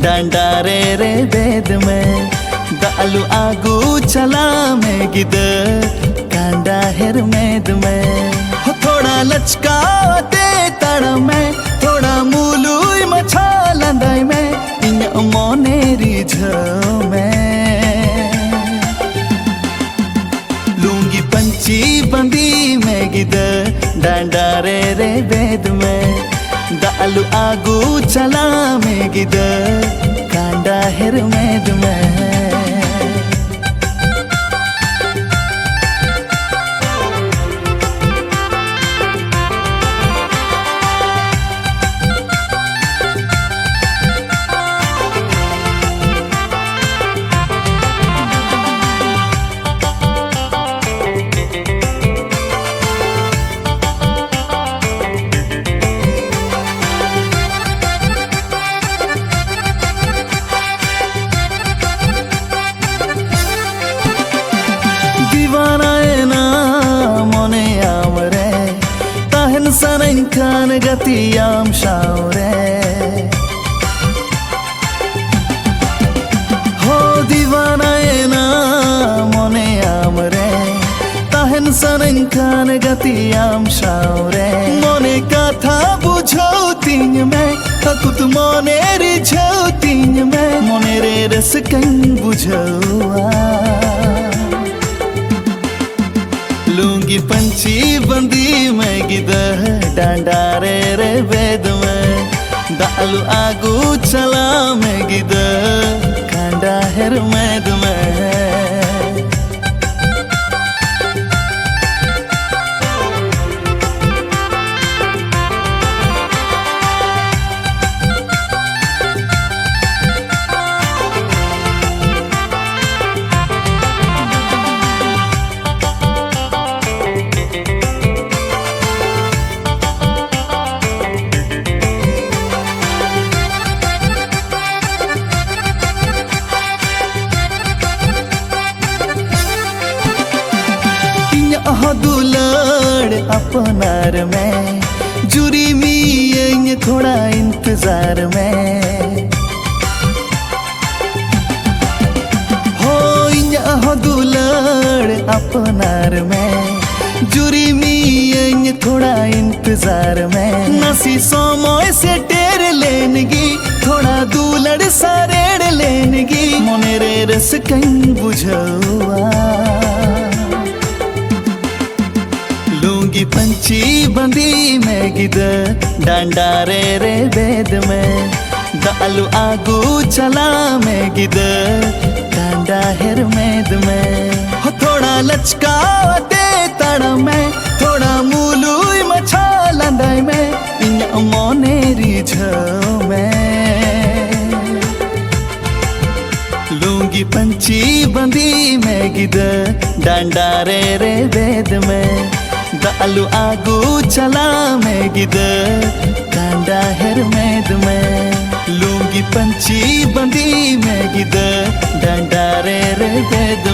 डांडारे रे बेद में दालू आगू चला में गिद कांडा हेर मेद में हो थोड़ा लचकाते तड़ में थोड़ा मूलुई मछा लंदाई में इन मोने रिझ में लूंगी पंची बंदी में गिद डांडारे रे बेद में दालू आगू चला में गिद कांडा हेर मेद में Sanenkan gatiyam shaure ho divana ena mone amre tahen sanenkan gatiyam shaure mone katha bujhau ting mein takut mone rijhau ting mein mone re ras kan bujhaua लूंगी पंची बंदी में गिद डांडारे रे बेद में दालू आगू चला में गिद कांडा हेर मेद में दुलड़ अपनार में जुरी में थोड़ा इंतजार में हो दुलड़ अपनार में जुरी में थोड़ा इंतजार में नसी समय से टेर लेनगी थोड़ा दुलड़ सारेड़ लेनगी मोने रे रस कहीं बुझौआ लूंगी पंची बंदी में गिद डांडारे रे बेद में दालू आगू चला में गिद कांडा हेर मेद में हो थोड़ा लचकाते तड़ में थोड़ा मूलुई मछा लंदाई में इन मोने रिझ में लूंगी पंची बंदी में गिद डांडारे रे बेद में दालू आगू चला में गिद कांडा हेर मेद में लूंगी पंची बंदी में गिद डांडारे रे बेद